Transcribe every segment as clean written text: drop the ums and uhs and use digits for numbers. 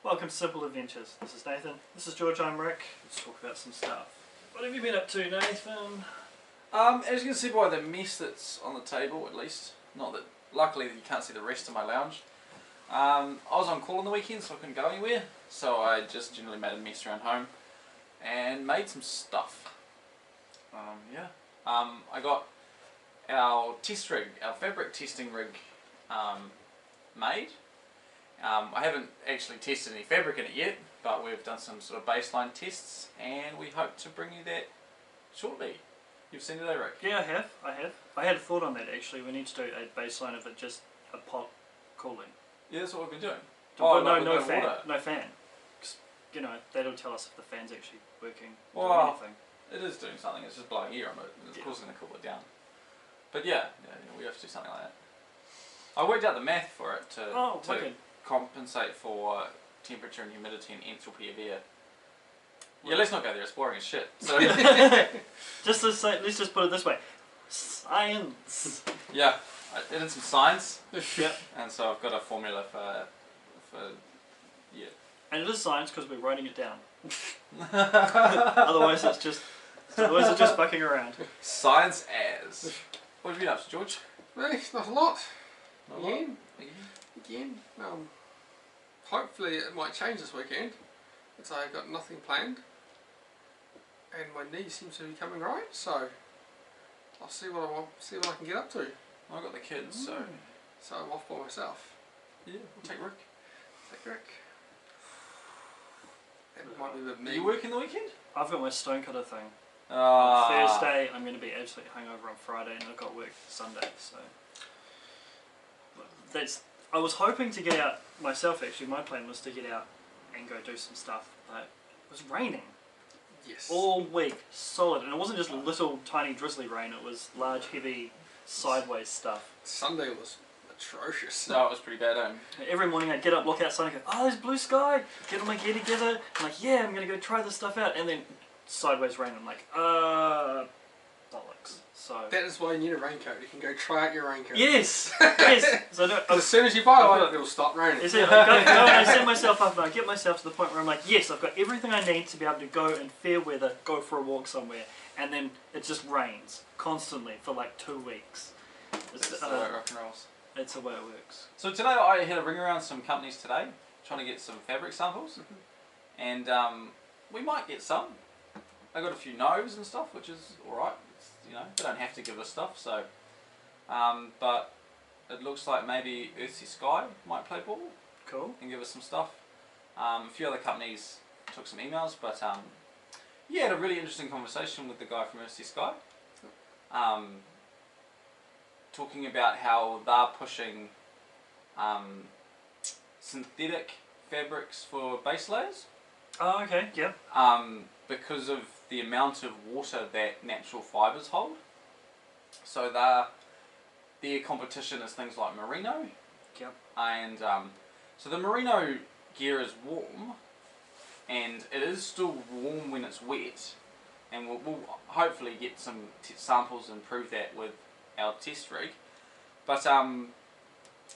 Welcome to Simple Adventures. This is Nathan. This is George. I'm Rick. Let's talk about some stuff. What have you been up to, Nathan? As you can see by the mess that's on the table, at least, not that, luckily you can't see the rest of my lounge. I was on call on the weekend, so I couldn't go anywhere, so I just generally made a mess around home and made some stuff. I got our test rig, our fabric testing rig, made. I haven't actually tested any fabric in it yet, but we've done some sort of baseline tests, and we hope to bring you that shortly. You've seen it, Rick? Yeah, I have. I had a thought on that actually. We need to do a baseline of it, just a pot cooling. Yeah, that's what we've been doing. But no fan. Water. No fan. 'Cause, you know, that'll tell us if the fan's actually working. Well, or anything. it is doing something. It's just blowing air on it. It's of course going to cool it down. But yeah, we have to do something like that. I worked out the math for it to compensate for temperature and humidity and enthalpy of air. Yeah, let's not go there. It's boring as shit. So let's just put it this way: science. Yeah, I did some science. Yep. And so I've got a formula for yeah. And it is science because we're writing it down. Otherwise, it's just fucking around. Science as. What have you been up to, George? Really, not a lot. Not a lot? Again. Hopefully it might change this weekend. Because I've got nothing planned. And my knee seems to be coming right, so I'll see what I can get up to. I've got the kids, so I'm off by myself. yeah, we'll take Rick. Take Rick. It might be a bit Are mean. you working the weekend? I've got my stonecutter thing. On Uh, Thursday, I'm going to be absolutely hungover on Friday, and I've got work Sunday. So I was hoping to get out myself. Actually, my plan was to get out and go do some stuff. But it was raining Yes. all week, solid, and it wasn't just little tiny drizzly rain. It was large, heavy, sideways stuff. Sunday was atrocious. No, it was pretty bad. Every morning I'd get up, look outside, and go, "Oh, there's blue sky." Get all my gear together. I'm like, "Yeah, I'm going to go try this stuff out," and then sideways rain. I'm like, bollocks. So That is why you need a raincoat. You can go try out your raincoat. yes, yes. So As soon as you buy one, it'll stop raining. I go and I set myself up and I get myself to the point where I'm like, yes, I've got everything I need to be able to go in fair weather, go for a walk somewhere, and then it just rains constantly for like 2 weeks. That's the way it rock and rolls. It's the way it works. So today I had a ring around some companies today, trying to get some fabric samples, and we might get some. I got a few no's and stuff, which is alright. They don't have to give us stuff, so. But it looks like maybe Earthsea Sky might play ball. Cool. And give us some stuff. A few other companies took some emails, but yeah, had a really interesting conversation with the guy from Earthsea Sky. Talking about how they're pushing synthetic fabrics for base layers. Oh, okay, yeah. Because of the amount of water that natural fibres hold. So their competition is things like merino. Yep. And so the merino gear is warm, and it is still warm when it's wet, and we'll hopefully get some samples and prove that with our test rig. But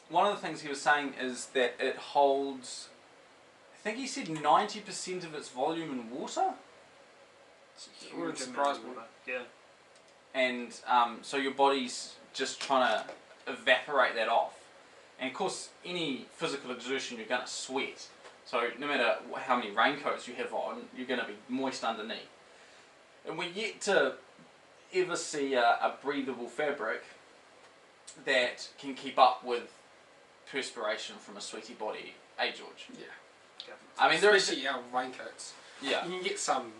one of the things he was saying is that it holds, I think he said 90% of its volume in water. It wouldn't surprise me. Yeah. And so your body's just trying to evaporate that off. And of course, any physical exertion, you're going to sweat. So no matter how many raincoats you have on, you're going to be moist underneath. And we're yet to ever see a breathable fabric that can keep up with perspiration from a sweaty body. Hey, George? Yeah. I mean, especially our raincoats. Yeah. You can get some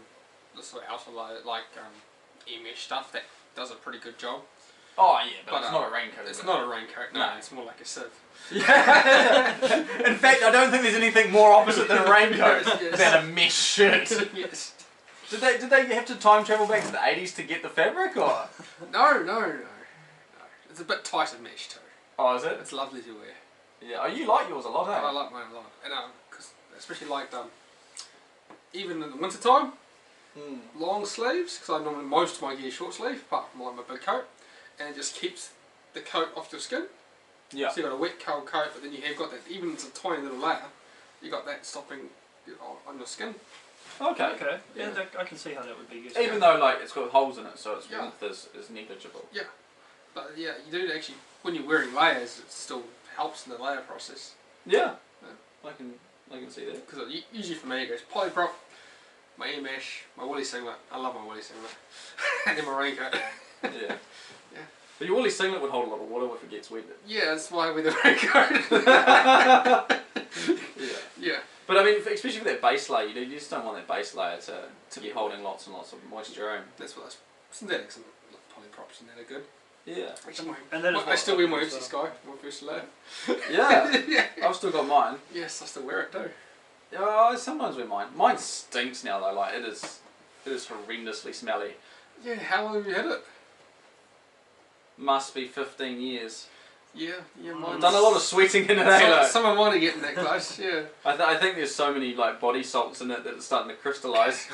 sort of outer like e-mesh stuff that does a pretty good job. Oh yeah, but it's not a raincoat. It's not a raincoat. No, it's more like a sieve. Yeah. In fact, I don't think there's anything more opposite than a raincoat than a mesh shirt. Yes. Did they have to time travel back to the 80s to get the fabric, or? No. It's a bit tighter mesh too. Oh, is it? It's lovely to wear. Yeah. Oh, you like yours a lot, eh? I like mine a lot, and cause especially like even in the winter time, long sleeves. Because I normally most of my gear short sleeve, apart from like my big coat, and it just keeps the coat off your skin. Yeah. So you got a wet cold coat, but then you have got that, even if it's a tiny little layer, you got that stopping on your skin. Okay. Okay. Yeah, Yeah. I can see how that would be useful. Even though like it's got holes in it, so its Yeah. warmth is negligible. Yeah, but yeah, you do actually, when you're wearing layers, it still helps in the layer process. Yeah. Yeah. I can see that. Because usually for me it goes polyprop, my air mesh, my woolly singlet. I love my woolly singlet, and then my raincoat. Yeah. Yeah. But your woolly singlet would hold a lot of water if it gets wet. Yeah, that's why I wear the raincoat. Yeah. Yeah. But I mean, especially with that base layer, you just don't want that base layer to be holding lots and lots of moisture in. That's what synthetics and polyprops and that are good. Yeah. Actually, And that is I what still wear my I do Oopsie as Sky, my first layer. Yeah. Yeah. I've still got mine. Yes, I still wear it too. Yeah, I sometimes wear mine. Mine stinks now though. Like it is horrendously smelly. Yeah, how long have you had it? Must be 15 years. Yeah, yeah, I've mine's... I've done a lot of sweating in it. Eh, Some of mine are getting that close, yeah. I think there's so many like body salts in it that it's starting to crystallise.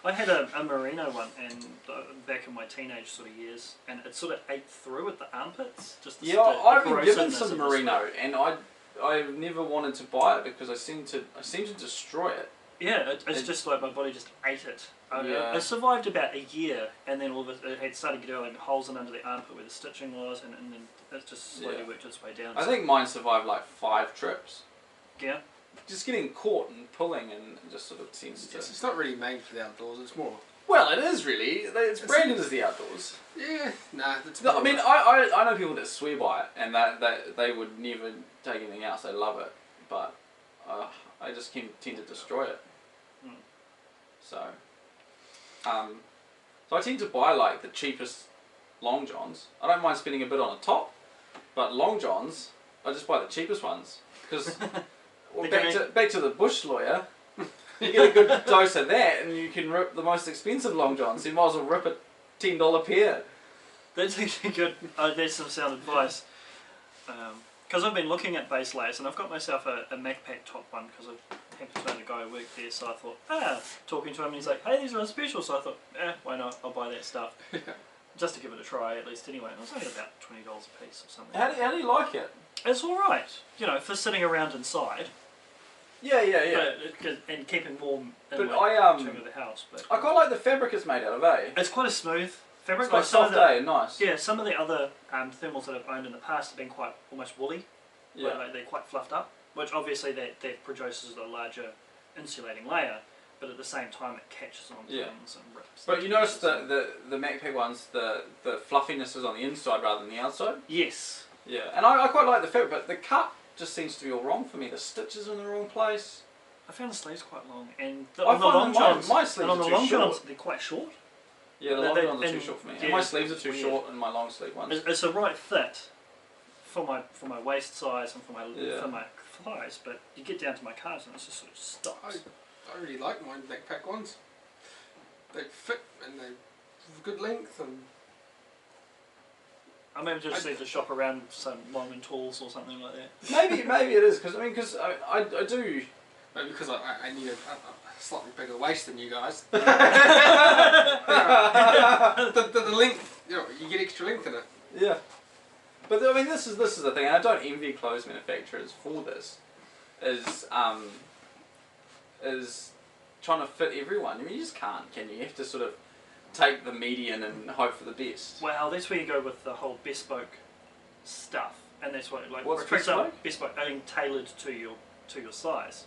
I had a merino one, and back in my teenage sort of years, and it sort of ate through at the armpits. Just the, Yeah, I've been given corrosiveness some of the merino, sweat. and I've never wanted to buy it because I seem to destroy it. Yeah, it's just like my body just ate it. Yeah. It survived about a year, and then all of it had started getting like holes in under the armpit where the stitching was, and then it just slowly Yeah. worked its way down. I think mine survived like 5 trips. Yeah. Just getting caught and pulling and just sort of seems to... It's not really made for the outdoors, it's more... Well, it is really. It's branded as the outdoors. Yeah, nah, it's No, more I mean, of I know people that swear by it, and that they would never take anything else. They love it, but I just tend to destroy it. Mm. So I tend to buy like the cheapest long johns. I don't mind spending a bit on a top, but long johns, I just buy the cheapest ones because well, back to the bush lawyer. You get a good dose of that, and you can rip the most expensive long johns. So you might as well rip a $10 pair. That's actually good. There's some sound advice. Because I've been looking at base layers, and I've got myself a MacPack top one because I happened to know the guy who worked there, so I thought, talking to him, and he's like, hey, these are on special, so I thought, why not, I'll buy that stuff. Just to give it a try, at least anyway. It was only about $20 a piece or something. How do you like it? It's alright, for sitting around inside. Yeah. And keeping warm in But term of the house. But I quite like the fabric it's made out of, eh? it's quite a smooth fabric. It's quite like some of soft, the, eh? Nice. Yeah, some of the other thermals that I've owned in the past have been quite almost woolly. Yeah. Like they're quite fluffed up, which obviously that produces a larger insulating layer, but at the same time it catches on things and rips. But you notice the MacPack ones, the fluffiness is on the inside rather than the outside? Yes. Yeah, and I quite like the fabric, but the cut just seems to be all wrong for me. The stitches are in the wrong place. I found the sleeves quite long, and I on the find long that johns, my sleeves and on are the too long short. johns, they're quite short. Yeah, the They- long they- johns are too and- short for me. yeah, And my sleeves are it's too weird. short and my long sleeve ones. It's a right fit for my waist size and for my Yeah. thighs, but you get down to my calves and it just sort of stops. I really like my backpack ones. They fit and they have good length and... I maybe just need to shop around some long and talls or something like that. Maybe it is, because I do... Maybe because I need a slightly bigger waist than you guys. the length, you get extra length in it. Yeah. But I mean, this is the thing, and I don't envy clothes manufacturers for this, is trying to fit everyone. I mean, you just can't, can you? You have to sort of take the median and hope for the best. Well, that's where you go with the whole bespoke stuff, and that's what What's for example, bespoke? bespoke, I mean tailored to your size,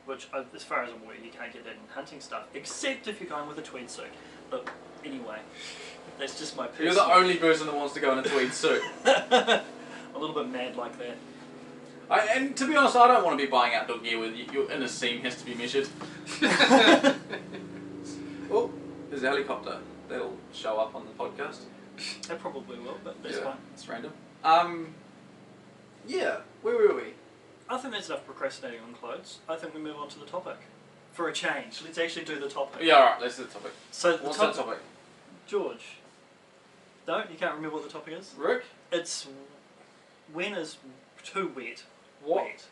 which as far as I'm aware, you can't get that in hunting stuff, except if you're going with a tweed suit. But anyway, that's just my personal. You're the only person that wants to go in a tweed suit. a little bit mad like that. And to be honest, I don't want to be buying outdoor gear where your inner seam has to be measured. Oh, there's a helicopter. That'll show up on the podcast. It probably will, but that's fine. It's random. Yeah, where were we? I think that's enough procrastinating on clothes. I think we move on to the topic. For a change, let's actually do the topic. Yeah, alright, let's do the topic. So What's the topic? George. No, you can't remember what the topic is? Rick? It's when is too wet. What? Wet.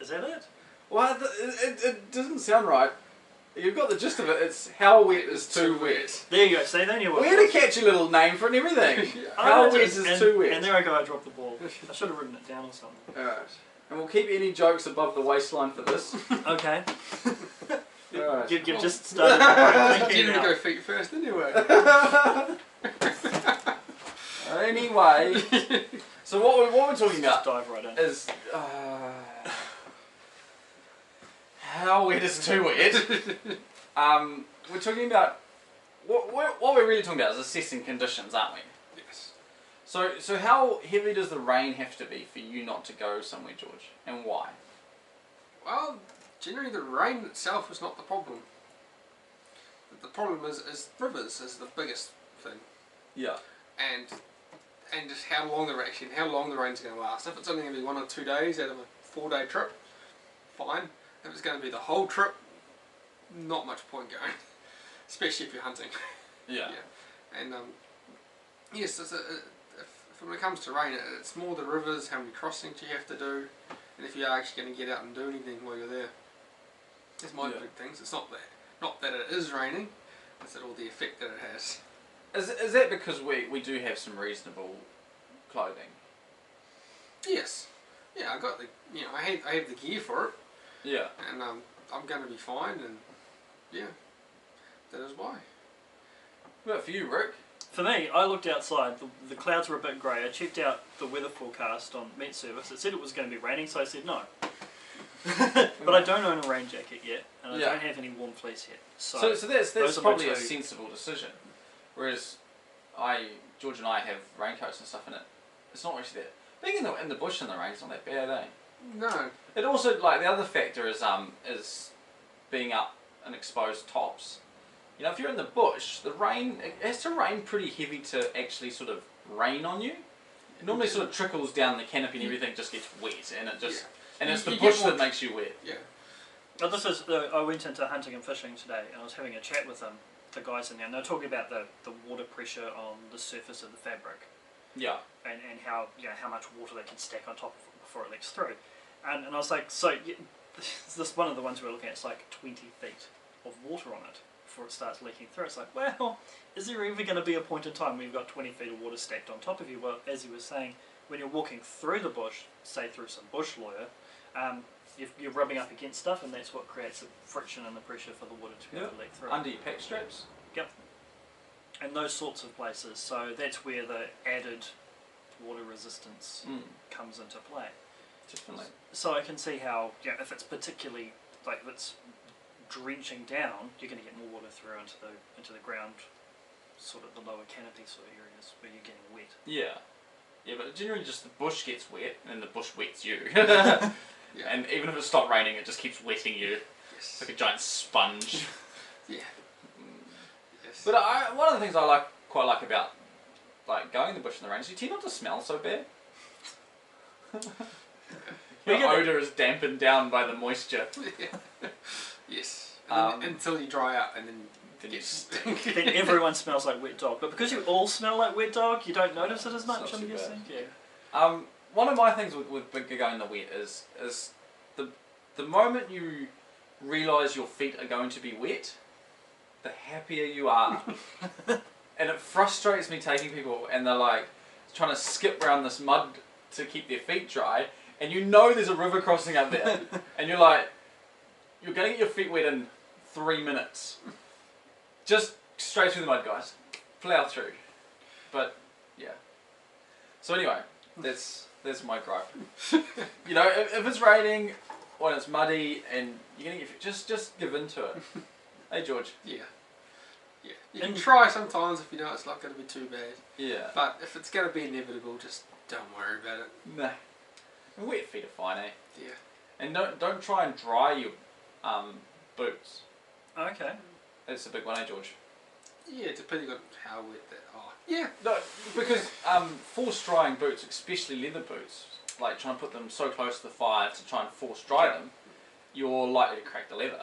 Is that it? Well, it doesn't sound right. You've got the gist of it. It's how wet is too wet. There you go. See, they knew what We it had a was. catchy little name for it and everything. I How know, wet is and, too wet. And there I go, I dropped the ball. I should have written it down or something. Alright. And we'll keep any jokes above the waistline for this. Okay. Alright. You've just started I thinking generally now. go feet first anyway. Anyway, so what we're talking Just about dive right in. is how wet is too wet. We're talking about what we're really talking about is assessing conditions, aren't we? Yes. So how heavy does the rain have to be for you not to go somewhere, George, and why? Well, generally the rain itself is not the problem. The problem is rivers is the biggest thing, Yeah. and just how long the rain's going to last. If it's only going to be 1 or 2 days out of a 4-day trip, fine. If it's going to be the whole trip, not much point going, especially if you're hunting. Yeah. And yes, when it comes to rain, it's more the rivers, how many crossings you have to do, and if you are actually going to get out and do anything while you're there. That's my big things. It's not that it is raining, it's that all the effect that it has. Is that because we do have some reasonable clothing? Yes. Yeah, I got the I have the gear for it, Yeah. and I'm going to be fine, and yeah, that is why. What about for you, Rick? For me, I looked outside, the clouds were a bit grey. I checked out the weather forecast on Met Service. It said it was going to be raining, so I said no. But I don't own a rain jacket yet, and I don't have any warm fleece yet. So that's those are my probably a two. sensible decision. Whereas George and I have raincoats and stuff in it. It's not actually that. Being in the bush in the rain is not that bad, eh? No. It also, like, the other factor is being up and exposed tops. You know, if you're in the bush, it has to rain pretty heavy to actually sort of rain on you. It normally sort of trickles down the canopy and everything just gets wet, and it's the bush that makes you wet. Yeah. Well, this is I went into hunting and fishing today, and I was having a chat with the guys in there, and they were talking about the water pressure on the surface of the fabric. Yeah. And how how much water they can stack on top of it before it leaks through, and I was like, so this one of the ones we were looking at, it's like 20 feet of water on it before it starts leaking through. It's like, well, is there ever going to be a point in time where you've got 20 feet of water stacked on top of you? Well, as you were saying, when you're walking through the bush, say through some bush lawyer, you're rubbing up against stuff, and that's what creates the friction and the pressure for the water to be able to leak through. Under your pack straps. Yep. And those sorts of places. So that's where the added water resistance comes into play. Definitely. So I can see how, if it's particularly, like if it's drenching down, you're going to get more water through into the ground, sort of the lower canopy sort of areas where you're getting wet. Yeah. Yeah, but generally just the bush gets wet and the bush wets you. Yeah. And even if it stopped raining, it just keeps wetting you. Yes. It's like a giant sponge. Yeah. Yes. But one of the things I quite like about going in the bush in the rain is you tend not to smell so bad. Your odour is dampened down by the moisture. Yes. And then, until you dry out, and then you stink. Then everyone smells like wet dog. But because you all smell like wet dog, you don't notice it as It's much, not I'm too guessing. bad. Yeah. One of my things with going in the wet is the moment you realise your feet are going to be wet, the happier you are. And it frustrates me taking people and they're like trying to skip around this mud to keep their feet dry, and you know there's a river crossing up there, and you're like, you're going to get your feet wet in 3 minutes. Just straight through the mud, guys. Plough through. But yeah. So anyway, that's my gripe. You know, if it's raining or it's muddy and you're going to get just give in to it. Hey George. Yeah. Yeah. You can try sometimes if you know it's not going to be too bad. Yeah. But if it's going to be inevitable, just don't worry about it. Nah. And wet feet are fine, eh? Yeah. And don't try and dry your boots. Okay. That's a big one, eh, George? Yeah, depending on how wet they are. Yeah. No, because force drying boots, especially leather boots, like trying to put them so close to the fire to try and force dry them, you're likely to crack the leather.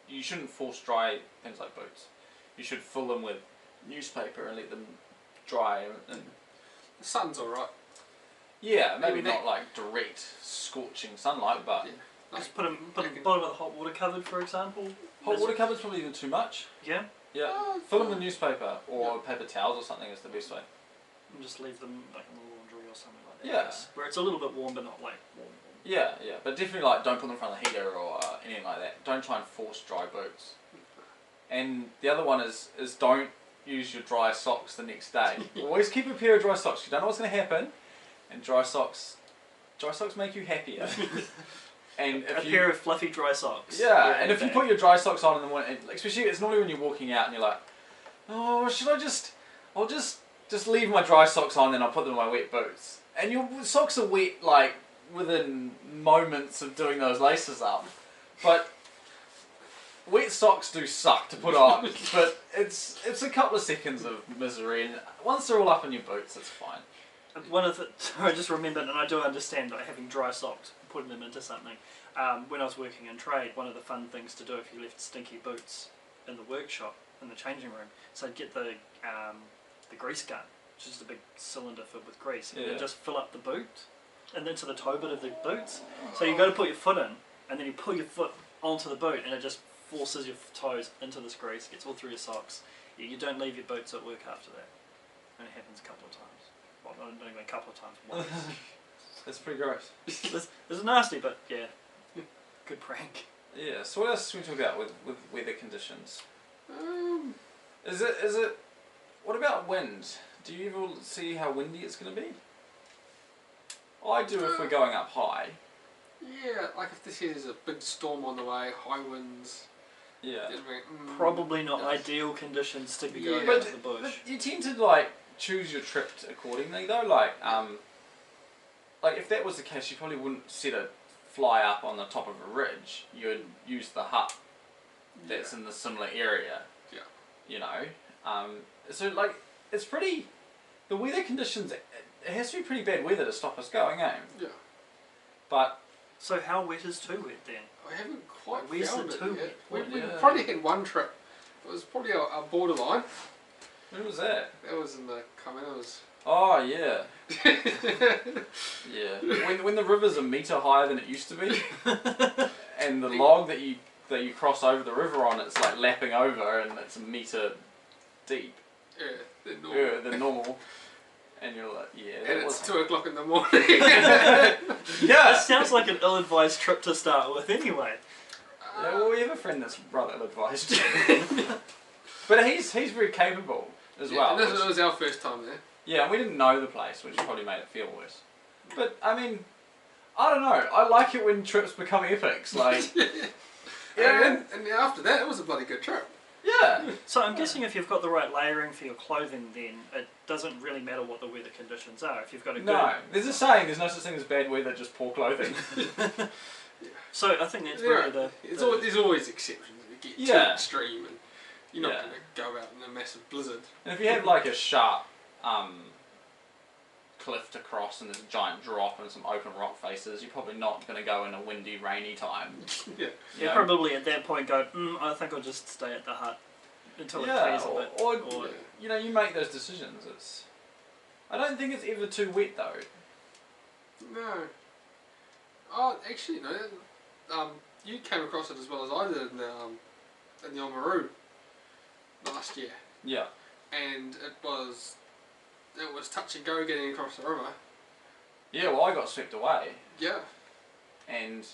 You shouldn't force dry things like boots. You should fill them with newspaper and let them dry. And The sun's alright. yeah, maybe Maybe not like direct scorching sunlight, but Yeah. Just put them bottom of the hot water cupboard, for example. Hot water cupboard's probably even too much. Yeah. Yeah. Fill them with newspaper or paper towels or something is the best way. And just leave them like in the laundry or something like that. Yeah. Where it's a little bit warm, but not like warm. Yeah, yeah, but definitely like don't put them in front of the heater or anything like that. Don't try and force dry boots. And the other one is don't use your dry socks the next day. Always keep a pair of dry socks. You don't know what's going to happen, and dry socks make you happier. And if a pair of fluffy dry socks. Yeah, and if you put your dry socks on in the morning, especially it's normally when you're walking out and you're like, oh, I'll just leave my dry socks on and I'll put them in my wet boots. And your socks are wet like within moments of doing those laces up. But wet socks do suck to put on, but it's a couple of seconds of misery, and once they're all up in your boots, it's fine. I just remembered, and I do understand like, having dry socks, putting them into something. When I was working in trade, one of the fun things to do if you left stinky boots in the workshop, in the changing room, so I'd get the grease gun, which is a big cylinder filled with grease, and then just fill up the boot, and then to the toe bit of the boots. So you go to put your foot in, and then you pull your foot onto the boot, and it just forces your toes into this grease, gets all through your socks. You don't leave your boots at work after that. And it happens a couple of times. Well, not even a couple of times, once. That's pretty gross. This is nasty, but yeah, good prank. Yeah, so what else can we talk about with weather conditions? Is it, what about wind? Do you ever see how windy it's going to be? I do if we're going up high. Yeah, like if this is a big storm on the way, high winds. Yeah. Probably not ideal conditions to be going out to the bush. But you tend to like choose your trip accordingly though. Like if that was the case, you probably wouldn't set a fly up on the top of a ridge. You would use the hut that's in the similar area. Yeah. You know, so like it's pretty. The weather conditions. It has to be pretty bad weather to stop us going, eh? Yeah. But. So how wet is too wet then? I haven't quite Where's found the it too yet. wet? We probably had one trip. It was probably a borderline. When was that? That was in the Camino's. Oh yeah. Yeah. When the river's a metre higher than it used to be, and the log that you cross over the river on, it's like lapping over, and it's a metre deep. Yeah, Than normal. And you're like, yeah. And it's 2 o'clock in the morning. Yeah. That sounds like an ill-advised trip to start with anyway. Yeah, well, we have a friend that's rather ill-advised. But he's very capable as well. And this was our first time there. Yeah, and we didn't know the place, which probably made it feel worse. But, I mean, I don't know. I like it when trips become epics. Like, yeah. And after that, it was a bloody good trip. Yeah. So I'm guessing if you've got the right layering for your clothing, then it doesn't really matter what the weather conditions are. If you've got a good... No, there's a saying, there's no such thing as bad weather, just poor clothing. So I think that's really there's always exceptions. If you get too extreme and you're not going to go out in a massive blizzard. And if you have like a sharp cliff to cross and there's a giant drop and some open rock faces, you're probably not going to go in a windy, rainy time. Yeah. You probably at that point go, I think I'll just stay at the hut until it clears a bit. Or you know, you make those decisions. I don't think it's ever too wet though. No. Oh, actually, no. You came across it as well as I did in the Oamaru last year. Yeah. And it was touch and go getting across the river. Yeah, well, I got swept away. Yeah. And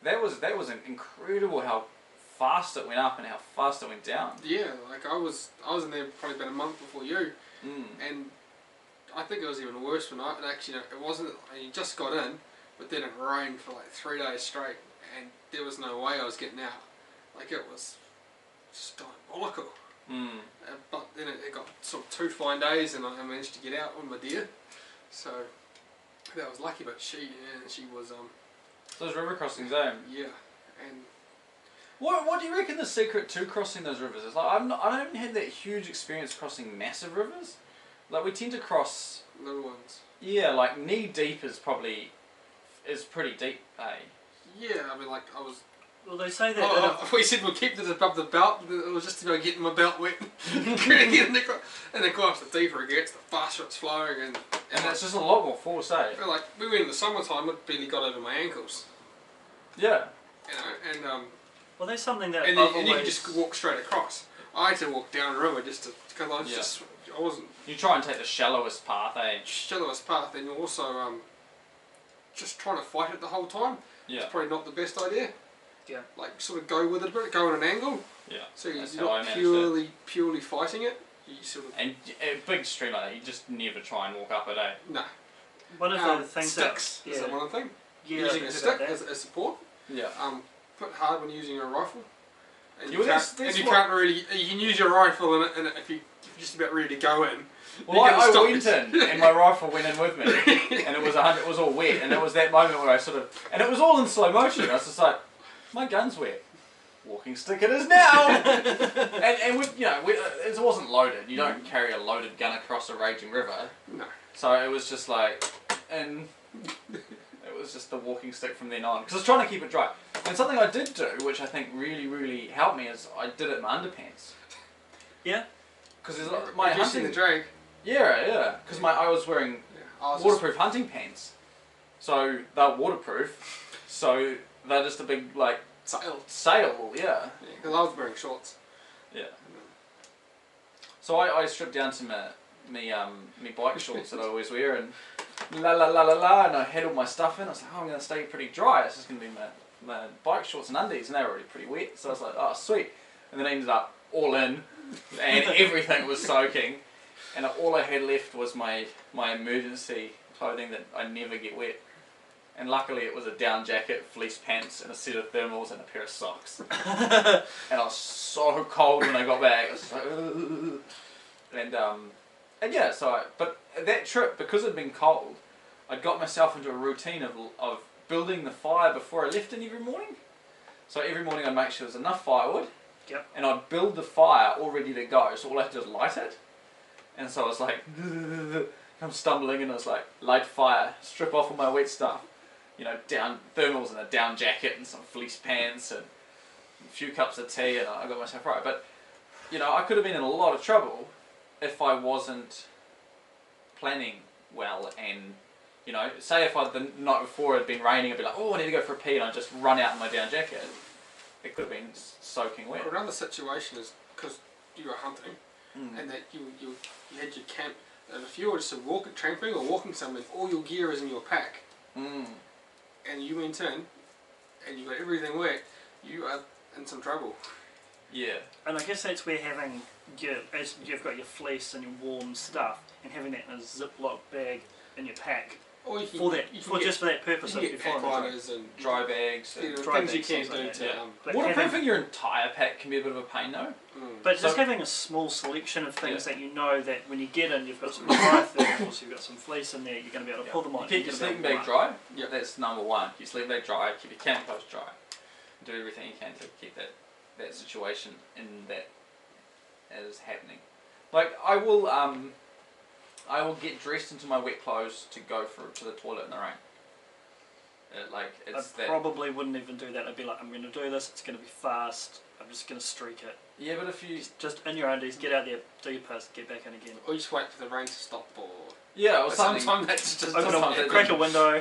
that was incredible how fast it went up and how fast it went down. Yeah, like I was in there probably about a month before you, Mm. and I think it was even worse when it wasn't. You just got in, but then it rained for like 3 days straight, and there was no way I was getting out. Like it was just diabolical. Mm. But then it got sort of 2 fine days, and I managed to get out on my deer. So that was lucky. But she was Those river crossings, eh? yeah, and What do you reckon the secret to crossing those rivers is? Like, I haven't had that huge experience crossing massive rivers. Like we tend to cross little ones. Yeah, like knee deep is pretty deep, eh? Yeah, I mean like I was. Well, they say that. We said we'll keep this above the belt. It was just about getting my belt wet. And then quite the deeper it gets, the faster it's flowing, and it's just a lot more force, eh? like we went in the summertime, it barely got over my ankles. Yeah. You know, Well, there's something that and I've then you can always- just walk straight across. I had to walk down a river just because I was Yeah. I wasn't You try and take the shallowest path, eh? shallowest path, and you're also just trying to fight it the whole time. Yeah. It's probably not the best idea. Yeah. Like sort of go with it a bit, go on an angle. Yeah. So you're That's how I not managed purely fighting it. You sort of And a big stream like that, you just never try and walk up it, eh? no. One of the things sticks that is the one thing. yeah, Using I a heard stick about that. as support. Yeah. Put hard when using a rifle. And Yeah, you, well, can't, that's and you what- can't really. You can use your rifle and if you're just about ready to go in. Well, you can I stop went it. in, and my rifle went in with me, and it was all wet, and it was that moment where I sort of, and it was all in slow motion. I was just like, my gun's wet. Walking stick it is now. and with, you know, it wasn't loaded. You don't carry a loaded gun across a raging river. No. So it was just like, and it was just the walking stick from then on. Because I was trying to keep it dry. And something I did do, which I think really, really helped me, is I did it in my underpants. Yeah. Because my Reducing hunting. the drag. Yeah. Because I was wearing Yeah. I was waterproof hunting pants. So they're waterproof. So they're just a big like sail. sail. Yeah. Because I was wearing shorts. Yeah. So I stripped down to me bike shorts that I always wear and and I had all my stuff in. I was like, oh, I'm going to stay pretty dry. This is going to be my bike shorts and undies, and they were already pretty wet. So I was like, oh, sweet. And then I ended up all in, and everything was soaking, and all I had left was my emergency clothing that I never get wet. And luckily it was a down jacket, fleece pants, and a set of thermals and a pair of socks. And I was so cold when I got back. I was just like, ugh. And yeah, but that trip, because it'd been cold, I got myself into a routine of building the fire before I left in every morning. So every morning I'd make sure there's enough firewood, Yep. and I'd build the fire all ready to go. So all I had to do was light it. And so I was like, I'm stumbling, and I was like, light fire, strip off all my wet stuff. You know, down thermals and a down jacket and some fleece pants and a few cups of tea, and I got myself right. But, you know, I could have been in a lot of trouble if I wasn't planning well. And, you know, say if the night before it had been raining, I'd be like, oh, I need to go for a pee, and I'd just run out in my down jacket. It could have been soaking wet. Another situation is because you were hunting Mm. and that you had your camp. And if you were just tramping or walking somewhere, all your gear is in your pack, Mm. and you went in and you got everything wet, you are in some trouble. Yeah. And I guess that's where having as you've got your fleece and your warm stuff, and having that in a Ziploc bag in your pack Or you can, for that, you can for get, just for that purpose you of can get before pack the trip. liners and Dry bags. you know, dry things you bags, can things do like to. that, yeah. But Waterproofing your entire pack can be a bit of a pain, though. But just So- having a small selection of things that you know that when you get in, you've got some dry thermals, you've got some fleece in there, you're going to be able to pull them on. You keep your you're gonna sleeping be able bag to dry. Yeah. That's number one. Keep your sleeping bag dry. Keep your camp clothes dry. Do everything you can to keep that situation in that as happening. Like I will get dressed into my wet clothes to go to the toilet in the rain. I probably wouldn't even do that. I'd be like, I'm going to do this, it's going to be fast, I'm just going to streak it. Yeah, but if you Just in your undies, get out there, do your piss, get back in again. Or you just wait for the rain to stop, or or something. sometimes that's just Open sometimes a, it crack a window.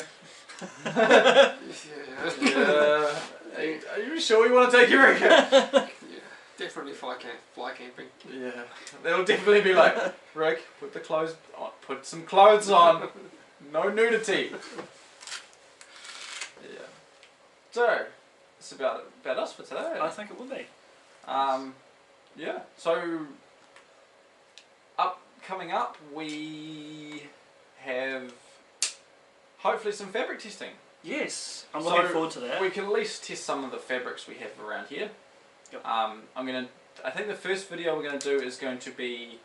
yeah. Are you sure you want to take your rig? Yeah, definitely fly camping. Yeah, they'll definitely be like, Rick, put the clothes on, put some clothes on, no nudity. Yeah. So, that's about us for today. I think it would be. Yeah. So, coming up, we have hopefully some fabric testing. Yes, I'm So, looking forward to that. We can at least test some of the fabrics we have around here. Yep. I think the first video we're going to do is going to be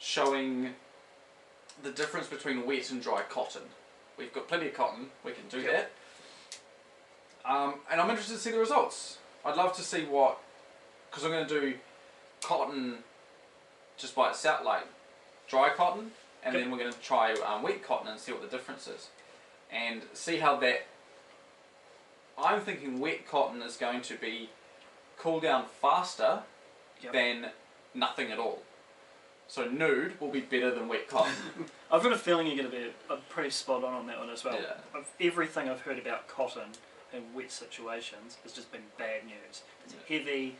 showing the difference between wet and dry cotton. We've got plenty of cotton, we can do Yep. that. And I'm interested to see the results. I'd love to see because I'm going to do cotton just by itself, like dry cotton, and Yep. then we're going to try wet cotton and see what the difference is. And see how that... I'm thinking wet cotton is going to be cool down faster Yep. than nothing at all. So nude will be better than wet cotton. I've got a feeling you're going to be pretty spot on that one as well. Yeah. Of everything I've heard about cotton, in wet situations has just been bad news. It's Yeah. heavy,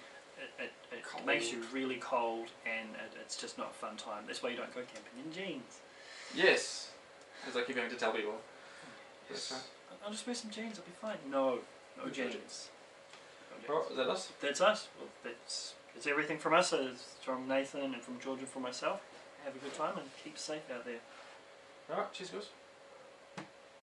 it Cold. makes you really cold, and it's just not a fun time. That's why you don't go camping in jeans. Yes, as I keep having to tell people. Yes. That's I'll just wear some jeans, I'll be fine. No No jeans. jeans. No Right, jeans. is that us? That's us. Well, that's everything from us. It's from Nathan and from George and from myself. Have a good time and keep safe out there. Alright, cheers guys.